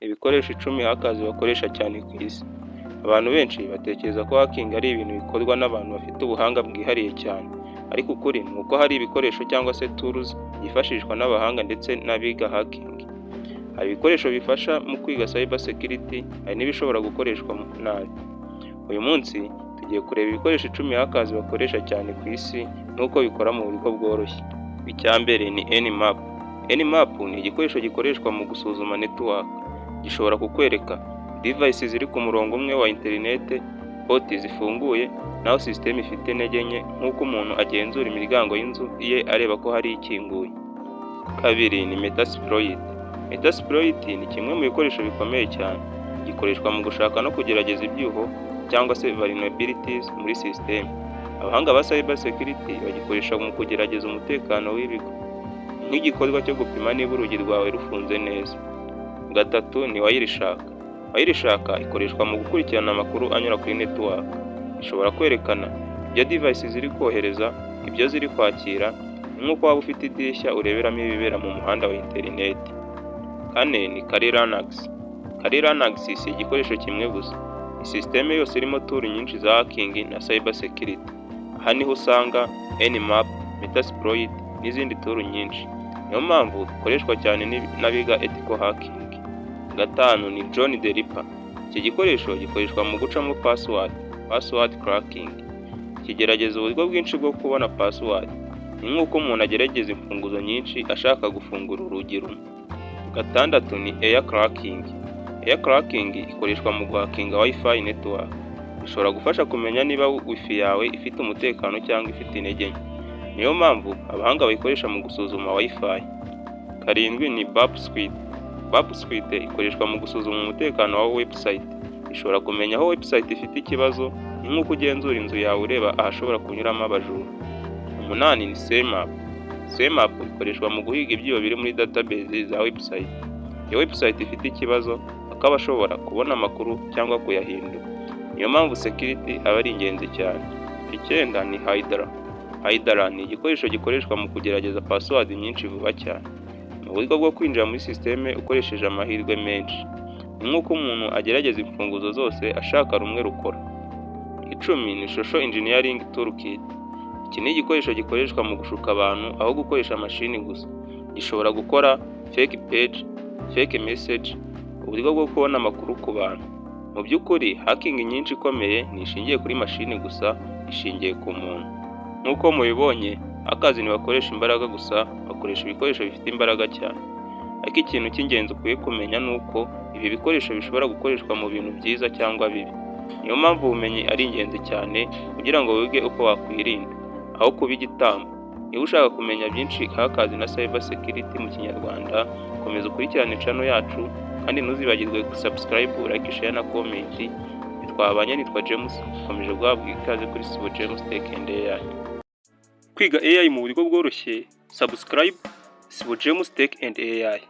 Ibikoresho 10 hackers bakoresha cyane ku isi. Abantu benshi batekereza ko hacking ari ibintu bikorwa n'abantu bafite ubuhanga bwihariye cyane, ariko ukuri ni uko hari ibikoresho cyangwa se tools byifashishwa n'abahanga ndetse n'abiga hacking. Hari ibikoresho bifasha mu kwiga cyber security, hari n'ibishobora gukoreshwa nabi. Uyu munsi tugiye kureba ibikoresho 10 hackers bakoresha cyane ku isi n'uko bikora mu buryo bworoshye. Icya mbere ni Nmap. Nmap ni igikoresho gikoreshwa mu gusuzuma network. Gishobora kukwereka devices ziri ku murongo umwe wa internet, port zifunguye, naho system ifite intege nke nk'uko umuntu agenzura imiryango y'inzu ye areba ko hari ikinguye. Kabiri ni Metasploit. Metasploit ni kimwe mu bikoresho bikomeye cyane. Gikoreshwa mu gushaka no kugerageza ibyuho cyangwa se vulnerabilities muri system. Abahanga ba cyber security bagikoresha mu kugerageza umutekano w'ibigo, nk'igikorwa cyo gupima niba urugi rwawe rufunze neza. Gatatu ni Wireshark. Wireshark ikoreshwa mu gukurikirana amakuru anyura kuri network. Ishobora kwerekana ibyo devices ziri kohereza, ibyo ziri kwakira, nk'uko waba ufite idirishya ureberamo ibibera mu muhanda wa internet. Kane ni Kali Linux. Kali Linux si igikoresho kimwe gusa. System yose irimo tool nyinshi za hacking na cyber security. Aha niho usanga Nmap, Metasploit n'izindi tool nyinshi. Niyo mpamvu ikoreshwa cyane n'abiga ethical hacking. Gatanu ni John the Ripper. Iki gikoresho gikoreshwa mu gucamo password cracking. Kigerageza uburyo bwinshi bwo kubona password. Ni nk'uko umuntu agerageza imfunguzo nyinshi ashaka gufungura urugi rumwe. Gatandatu ni Air cracking. Air cracking ikoreshwa mu guhackinga Wi-Fi network. Ishobora gufasha kumenya niba Wi-Fi yawe ifite umutekano cyangwa ifite intege nke. Niyo mpamvu abahanga bayikoresha mu gusuzuma Wi-Fi. Karindwi ni Burp Suite. Burp Suite ikoreshwa mu gusuzuma umutekano wa website. Ishobora kumenya aho website ifite ikibazo, ni nk'uko ugenzura inzu yawe ureba ahashobora kunyuramo abajura. Umunani ni CMAP. CMAP ikoreshwa mu guhiga ibyibo biri muri database za website. Iyo website ifite ikibazo, akaba ashobora kubona amakuru cyangwa kuyahindura. Niyo mpamvu security aba ari ingenzi cyane. Icyenda ni Hydra. Hydra ni igikoresho gikoreshwa mu kugerageza password nyinshi vuba cyane. Mu buryo bwo kwinjira muri system ukoresheje amahirwe menshi. Ni nk'uko umuntu agerageza imfunguzo zose ashaka rumwe rukora. Icumi ni Social Engineering Toolkit. Iki ni igikoresho gikoreshwa mu gushuka abantu aho gukoresha mashini gusa. Gishobora gukora fake page, fake message, uburyo bwo kubona amakuru ku bantu. Mu by'ukuri hacking nyinshi ikomeye nishingiye kuri mashini gusa, ishingiye ku muntu. Nk'uko mubibonye, hackers bakoresha imbaraga gusa, bakoresha ibikoresho bifite imbaraga cyane. Ariko ikintu cy'ingenzi ukwiye kumenya ni uko ibi bikoresho bishobora gukoreshwa mu bintu byiza cyangwa bibi. Niyo mpamvu ubumenyi ari ingenzi cyane kugira ngo wige uko wakwirinda, aho kuba igitambo. Niba ushaka kumenya byinshi hackers na cyber security mu Kinyarwanda, komeza ukurikirane channel yacu kandi ntuzibagirwe subscribe, like, share na comment. Twabanye nitwa James, komeje guhabwa ikaze kuri Sibo James Tech and AI. Kwiga AI mu buryo bworoshye, subscribe Sibo James Tech and AI.